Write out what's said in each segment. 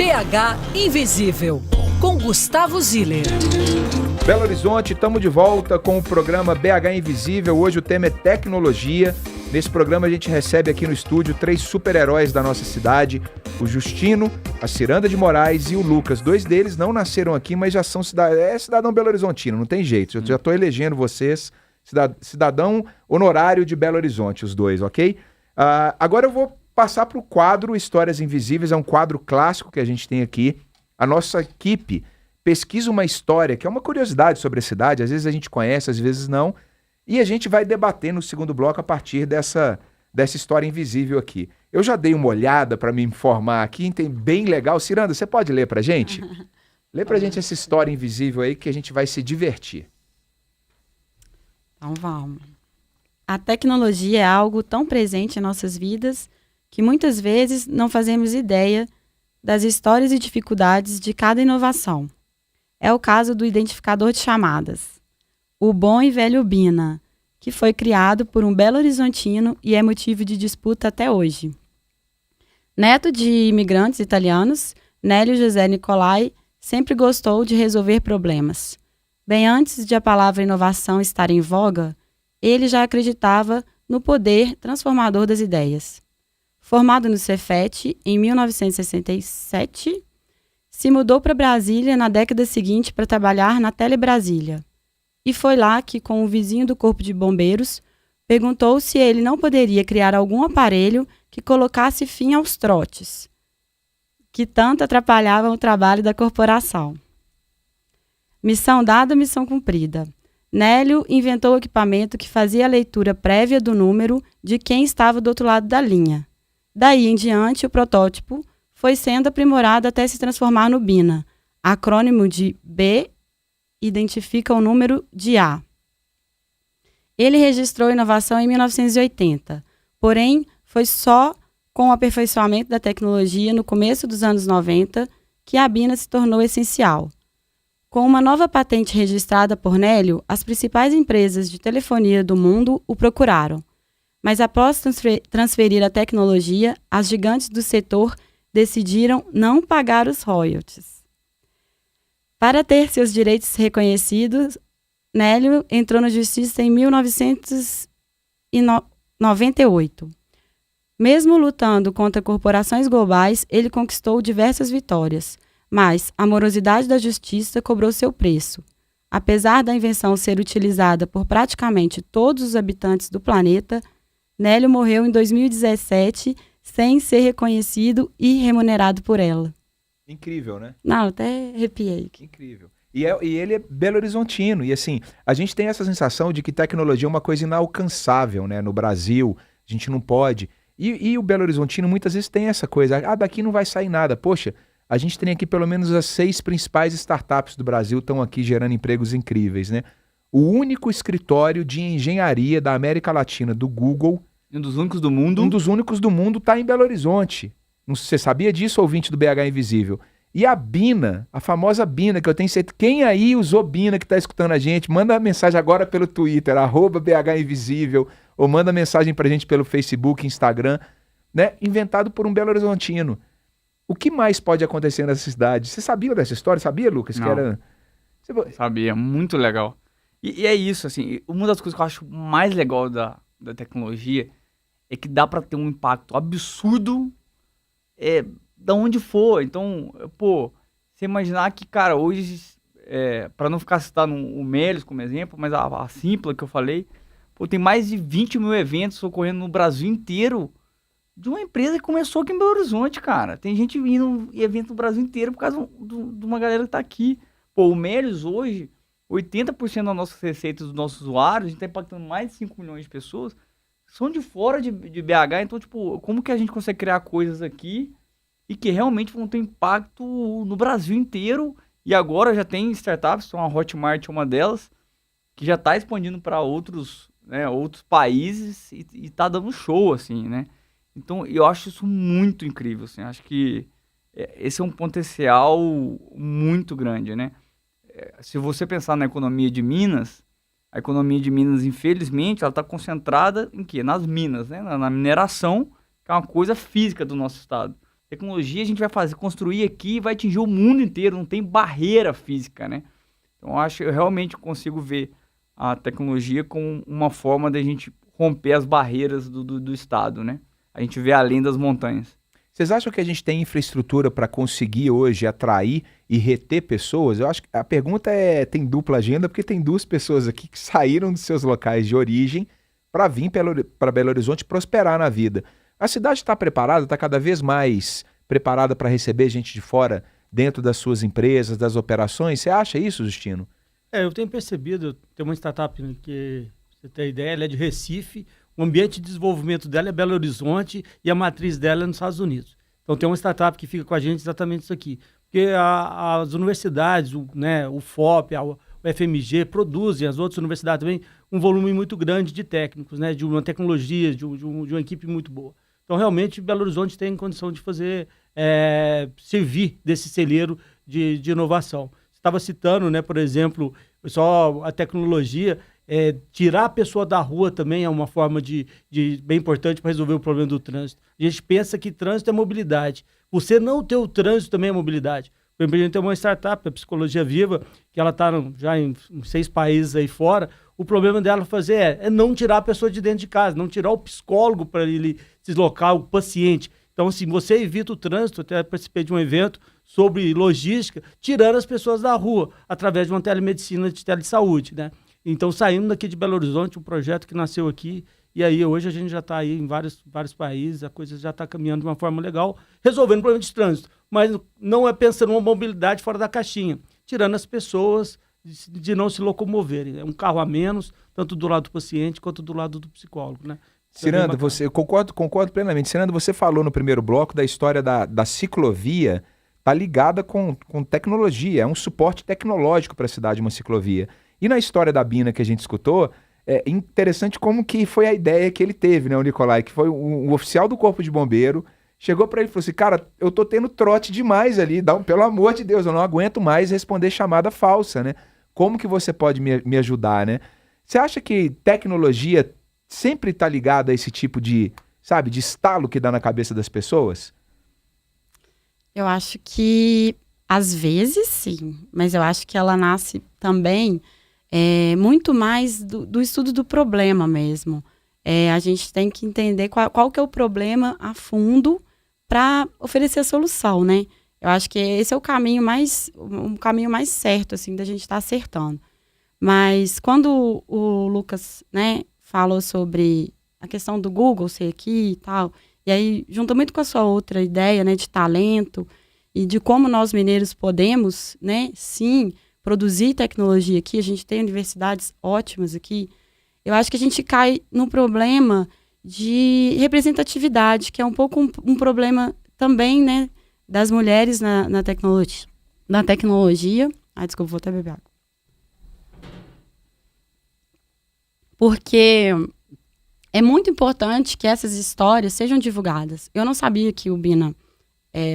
BH Invisível, com Gustavo Ziller. Belo Horizonte, estamos de volta com o programa BH Invisível. Hoje o tema é tecnologia. Nesse programa a gente recebe aqui no estúdio 3 super-heróis da nossa cidade, o Justino, a Ciranda de Moraes e o Lucas. 2 deles não nasceram aqui, mas já são cidadão belo-horizontino, não tem jeito. Eu já estou elegendo vocês cidadão honorário de Belo Horizonte, os 2, ok? Agora eu vou passar para o quadro Histórias Invisíveis, é um quadro clássico que a gente tem aqui. A nossa equipe pesquisa uma história, que é uma curiosidade sobre a cidade, às vezes a gente conhece, às vezes não, e a gente vai debater no segundo bloco a partir dessa história invisível aqui. Eu já dei uma olhada para me informar aqui, tem bem legal. Ciranda, você pode ler para a gente? Lê para a gente essa história invisível aí que a gente vai se divertir. Então vamos. A tecnologia é algo tão presente em nossas vidas que muitas vezes não fazemos ideia das histórias e dificuldades de cada inovação. É o caso do identificador de chamadas, o bom e velho Bina, que foi criado por um belo-horizontino e é motivo de disputa até hoje. Neto de imigrantes italianos, Nélio José Nicolai sempre gostou de resolver problemas. Bem antes de a palavra inovação estar em voga, ele já acreditava no poder transformador das ideias. Formado no Cefet em 1967, se mudou para Brasília na década seguinte para trabalhar na Telebrasília. E foi lá que, com o vizinho do Corpo de Bombeiros, perguntou se ele não poderia criar algum aparelho que colocasse fim aos trotes, que tanto atrapalhavam o trabalho da corporação. Missão dada, missão cumprida. Nélio inventou o equipamento que fazia a leitura prévia do número de quem estava do outro lado da linha. Daí em diante, o protótipo foi sendo aprimorado até se transformar no Bina. Acrônimo de B identifica o número de A. Ele registrou a inovação em 1980, porém foi só com o aperfeiçoamento da tecnologia no começo dos anos 90 que a Bina se tornou essencial. Com uma nova patente registrada por Nélio, as principais empresas de telefonia do mundo o procuraram. Mas após transferir a tecnologia, as gigantes do setor decidiram não pagar os royalties. Para ter seus direitos reconhecidos, Nélio entrou na justiça em 1998. Mesmo lutando contra corporações globais, ele conquistou diversas vitórias, mas a morosidade da justiça cobrou seu preço. Apesar da invenção ser utilizada por praticamente todos os habitantes do planeta, Nélio morreu em 2017 sem ser reconhecido e remunerado por ela. Incrível, né? Não, até arrepiei. Incrível. E ele é belo-horizontino. E assim, a gente tem essa sensação de que tecnologia é uma coisa inalcançável, né? No Brasil, a gente não pode. E o belo-horizontino muitas vezes tem essa coisa. Daqui não vai sair nada. Poxa, a gente tem aqui pelo menos as 6 principais startups do Brasil estão aqui gerando empregos incríveis, né? O único escritório de engenharia da América Latina do Google... Um dos únicos do mundo. Um dos únicos do mundo está em Belo Horizonte. Não sei se você sabia disso, ouvinte do BH Invisível? E a Bina, a famosa Bina, que eu tenho certeza... Quem aí usou Bina que está escutando a gente? Manda uma mensagem agora pelo Twitter, @BH Invisível, ou manda mensagem pra gente pelo Facebook, Instagram, né? Inventado por um Belo Horizontino. O que mais pode acontecer nessa cidade? Você sabia dessa história? Sabia, Lucas? Não. Que era... Sabia, muito legal. E é isso, assim, uma das coisas que eu acho mais legal da tecnologia é que dá pra ter um impacto absurdo da onde for. Então, pô, você imaginar que, cara, hoje, pra não ficar citando o Melios como exemplo, mas a Simpla que eu falei, pô, tem mais de 20 mil eventos ocorrendo no Brasil inteiro de uma empresa que começou aqui em Belo Horizonte, cara. Tem gente indo em evento no Brasil inteiro por causa de uma galera que tá aqui. Pô, o Melios hoje, 80% das nossas receitas dos nossos usuários, a gente tá impactando mais de 5 milhões de pessoas, são de fora de BH. Então, tipo, como que a gente consegue criar coisas aqui e que realmente vão ter impacto no Brasil inteiro? E agora já tem startups, a Hotmart é uma delas, que já tá expandindo para outros países e tá dando show, assim, né? Então, eu acho isso muito incrível, assim. Acho que esse é um potencial muito grande, né? Se você pensar na economia de Minas, a economia de Minas, infelizmente, ela está concentrada em quê? Nas minas, né? Na mineração, que é uma coisa física do nosso estado. Tecnologia a gente vai construir aqui e vai atingir o mundo inteiro, não tem barreira física, né? Então, eu realmente consigo ver a tecnologia como uma forma da gente romper as barreiras do Estado, né? A gente vê além das montanhas. Vocês acham que a gente tem infraestrutura para conseguir hoje atrair e reter pessoas? Eu acho que a pergunta tem dupla agenda, porque tem duas pessoas aqui que saíram dos seus locais de origem para vir para Belo Horizonte prosperar na vida. A cidade está preparada, está cada vez mais preparada para receber gente de fora dentro das suas empresas, das operações? Você acha isso, Justino? Eu tenho percebido, tem uma startup que, você tem ideia, ela é de Recife, o ambiente de desenvolvimento dela é Belo Horizonte e a matriz dela é nos Estados Unidos. Então tem uma startup que fica com a gente exatamente isso aqui. Porque as universidades, o FOP, o FMG produzem, as outras universidades também, um volume muito grande de técnicos, né, de uma tecnologia, de uma equipe muito boa. Então realmente Belo Horizonte tem condição de fazer, servir desse celeiro de inovação. Você estava citando, né, por exemplo, só a tecnologia, tirar a pessoa da rua também é uma forma bem importante para resolver o problema do trânsito. A gente pensa que trânsito é mobilidade. Você não ter o trânsito também é mobilidade. Por exemplo, a gente tem uma startup, a Psicologia Viva, que ela está já em 6 países aí fora. O problema dela fazer é não tirar a pessoa de dentro de casa, não tirar o psicólogo para ele se deslocar, o paciente. Então, assim, você evita o trânsito. Até participei de um evento sobre logística, tirando as pessoas da rua, através de uma telemedicina de telesaúde, né? Então, saindo daqui de Belo Horizonte, um projeto que nasceu aqui, e aí hoje a gente já está aí em vários países, a coisa já está caminhando de uma forma legal, resolvendo o problema de trânsito, mas não é pensando numa mobilidade fora da caixinha, tirando as pessoas de não se locomoverem. É um carro a menos, tanto do lado do paciente quanto do lado do psicólogo, né? Ciranda, eu concordo plenamente. Ciranda, você falou no primeiro bloco da história da ciclovia, está ligada com tecnologia, é um suporte tecnológico para a cidade, uma ciclovia. E na história da Bina que a gente escutou, é interessante como que foi a ideia que ele teve, né, o Nicolai, que foi um oficial do Corpo de Bombeiro, chegou para ele e falou assim, cara, eu tô tendo trote demais ali, pelo amor de Deus, eu não aguento mais responder chamada falsa, né? Como que você pode me ajudar, né? Você acha que tecnologia sempre está ligada a esse tipo de estalo que dá na cabeça das pessoas? Eu acho que, às vezes, sim, mas eu acho que ela nasce também muito mais do estudo do problema mesmo. A gente tem que entender qual que é o problema a fundo para oferecer a solução, né? Eu acho que esse é o caminho mais certo, assim, da gente estar acertando. Mas quando o Lucas, né, falou sobre a questão do Google ser aqui e tal, e aí junta muito com a sua outra ideia, né, de talento e de como nós mineiros podemos, né, sim, produzir tecnologia aqui. A gente tem universidades ótimas aqui. Eu acho que a gente cai no problema de representatividade, que é um pouco um problema também, né, das mulheres na tecnologia. Desculpa, vou até beber água. Porque é muito importante que essas histórias sejam divulgadas. Eu não sabia que o Bina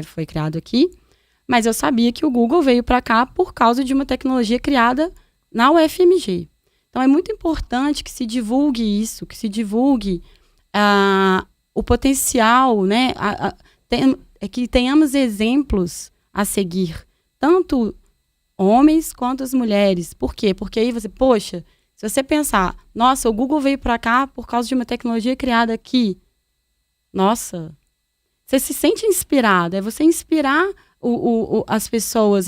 foi criado aqui, mas eu sabia que o Google veio para cá por causa de uma tecnologia criada na UFMG. Então, é muito importante que se divulgue isso, que se divulgue o potencial, né? Que tenhamos exemplos a seguir, tanto homens quanto as mulheres. Por quê? Porque aí você, poxa, se você pensar, nossa, o Google veio para cá por causa de uma tecnologia criada aqui. Nossa, você se sente inspirado. É você inspirar as pessoas,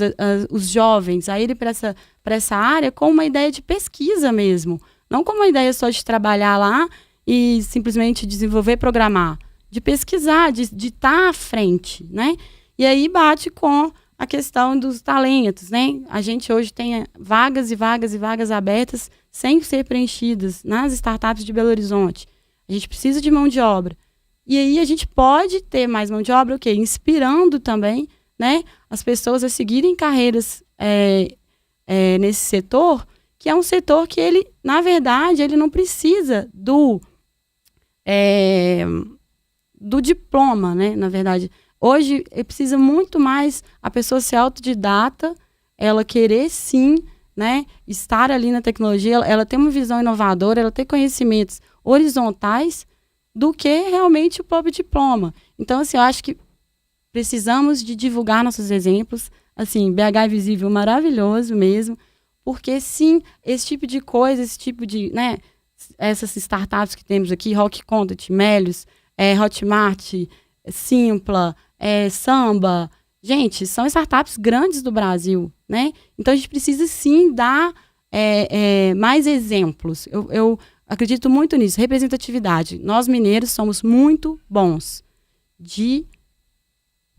os jovens, a ir para essa área com uma ideia de pesquisa mesmo. Não com uma ideia só de trabalhar lá e simplesmente desenvolver, programar. De pesquisar, de estar à frente, né? E aí bate com a questão dos talentos, né? A gente hoje tem vagas e vagas e vagas abertas sem ser preenchidas nas startups de Belo Horizonte. A gente precisa de mão de obra. E aí a gente pode ter mais mão de obra, o quê? Inspirando também, né, as pessoas a seguirem carreiras nesse setor, que é um setor que ele, na verdade, ele não precisa do diploma, né, na verdade. Hoje, precisa muito mais a pessoa ser autodidata, ela querer, sim, né, estar ali na tecnologia, ela ter uma visão inovadora, ela ter conhecimentos horizontais do que realmente o próprio diploma. Então, assim, eu acho que precisamos de divulgar nossos exemplos. Assim, BH Invisível maravilhoso mesmo, porque sim, esse tipo de coisa, esse tipo de, né, essas startups que temos aqui, Rock Content, Melios, Hotmart, Simpla, Samba, gente, são startups grandes do Brasil, né? Então a gente precisa sim dar mais exemplos. Eu acredito muito nisso, representatividade. Nós mineiros somos muito bons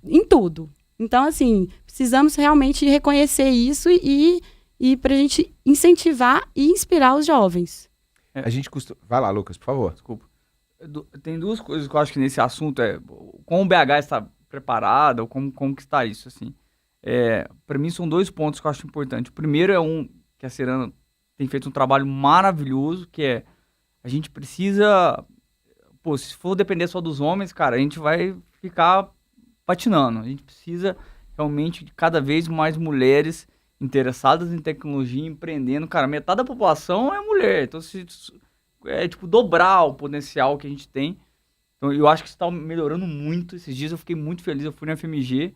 em tudo. Então, assim, precisamos realmente reconhecer isso e para a gente incentivar e inspirar os jovens. A gente costuma... Vai lá, Lucas, por favor. Desculpa. Tem duas coisas que eu acho que nesse assunto como o BH está preparado, ou como conquistar isso, assim. Para mim, são 2 pontos que eu acho importantes. O primeiro é que a Serana tem feito um trabalho maravilhoso, que é a gente precisa... Pô, se for depender só dos homens, cara, a gente vai ficar patinando. A gente precisa realmente de cada vez mais mulheres interessadas em tecnologia, empreendendo. Cara, metade da população é mulher. Então, tipo, dobrar o potencial que a gente tem. Então, eu acho que isso está melhorando muito. Esses dias eu fiquei muito feliz. Eu fui na FMG,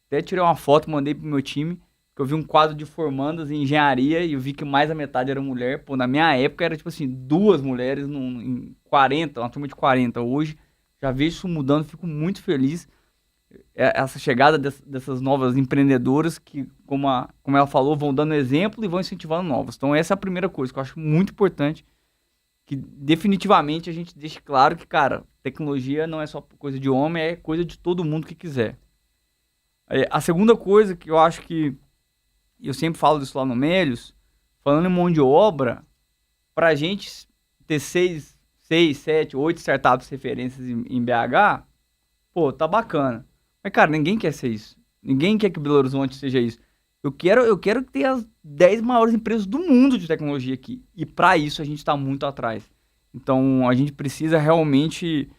até tirei uma foto, mandei pro meu time, que eu vi um quadro de formandas em engenharia e eu vi que mais da metade era mulher. Pô, na minha época era, tipo assim, 2 mulheres em 40, uma turma de 40. Hoje, já vejo isso mudando, fico muito feliz. Essa chegada dessas novas empreendedoras que, como ela falou, vão dando exemplo e vão incentivando novas. Então essa é a primeira coisa que eu acho muito importante, que definitivamente a gente deixe claro que, cara, tecnologia não é só coisa de homem, é coisa de todo mundo que quiser. A segunda coisa que eu acho que, eu sempre falo disso lá no Melios, falando em mão de obra, pra gente ter 6, 7, 8 startups referências em BH, pô, tá bacana. Mas, cara, ninguém quer ser isso. Ninguém quer que Belo Horizonte seja isso. Eu quero ter as 10 maiores empresas do mundo de tecnologia aqui. E para isso a gente está muito atrás. Então, a gente precisa realmente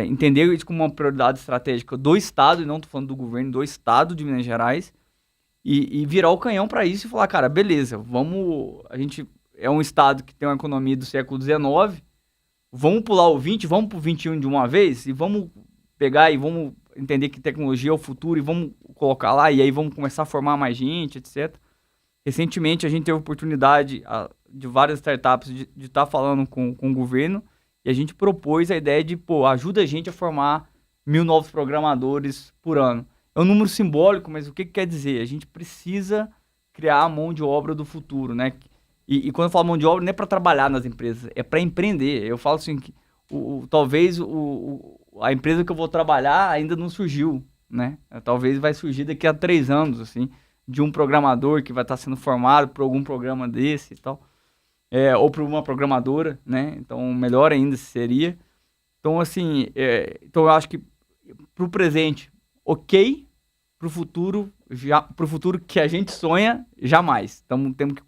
entender isso como uma prioridade estratégica do Estado, e não estou falando do governo, do Estado de Minas Gerais, e virar o canhão para isso e falar, cara, beleza, a gente é um Estado que tem uma economia do século XIX, vamos pular o 20, vamos para o 21 de uma vez, e vamos pegar e vamos entender que tecnologia é o futuro e vamos colocar lá, e aí vamos começar a formar mais gente, etc. Recentemente a gente teve a oportunidade de várias startups de estar falando com o governo, e a gente propôs a ideia de, ajuda a gente a formar 1.000 novos programadores por ano. É um número simbólico, mas o que quer dizer? A gente precisa criar a mão de obra do futuro, né? E quando eu falo mão de obra, não é para trabalhar nas empresas, é para empreender. Eu falo assim, que talvez a empresa que eu vou trabalhar ainda não surgiu, né? Talvez vai surgir daqui a 3 anos, assim, de um programador que vai estar sendo formado por algum programa desse e tal, ou por uma programadora, né? Então, melhor ainda seria. Então, assim, então eu acho que para o presente, ok, para o futuro que a gente sonha, jamais. Então, temos que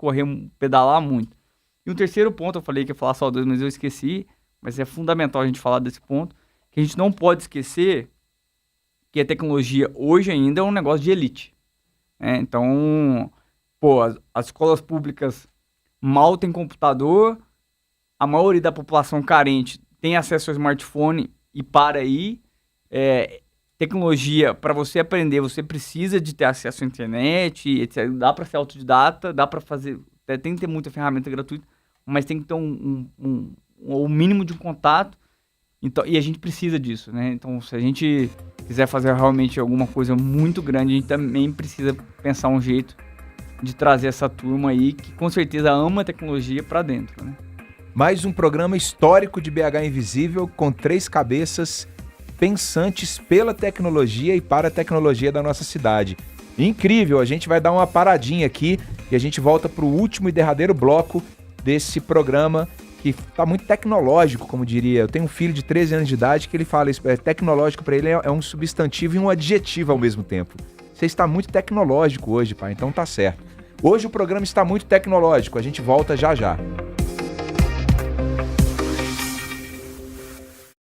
pedalar muito. E um terceiro ponto, eu falei que ia falar só 2, mas eu esqueci, mas é fundamental a gente falar desse ponto, que a gente não pode esquecer que a tecnologia hoje ainda é um negócio de elite. Né? Então, as escolas públicas mal têm computador, a maioria da população carente tem acesso ao smartphone e para aí. Tecnologia, para você aprender, você precisa de ter acesso à internet, etc. Dá para ser autodidata, dá para fazer, tem que ter muita ferramenta gratuita, mas tem que ter um mínimo de contato. Então, e a gente precisa disso, né? Então, se a gente quiser fazer realmente alguma coisa muito grande, a gente também precisa pensar um jeito de trazer essa turma aí que com certeza ama a tecnologia para dentro, né? Mais um programa histórico de BH Invisível com 3 cabeças pensantes pela tecnologia e para a tecnologia da nossa cidade. Incrível, a gente vai dar uma paradinha aqui e a gente volta para o último e derradeiro bloco desse programa, que está muito tecnológico, como diria. Eu tenho um filho de 13 anos de idade que ele fala isso, tecnológico para ele é um substantivo e um adjetivo ao mesmo tempo. Você está muito tecnológico hoje, pai, então tá certo. Hoje o programa está muito tecnológico, a gente volta já já.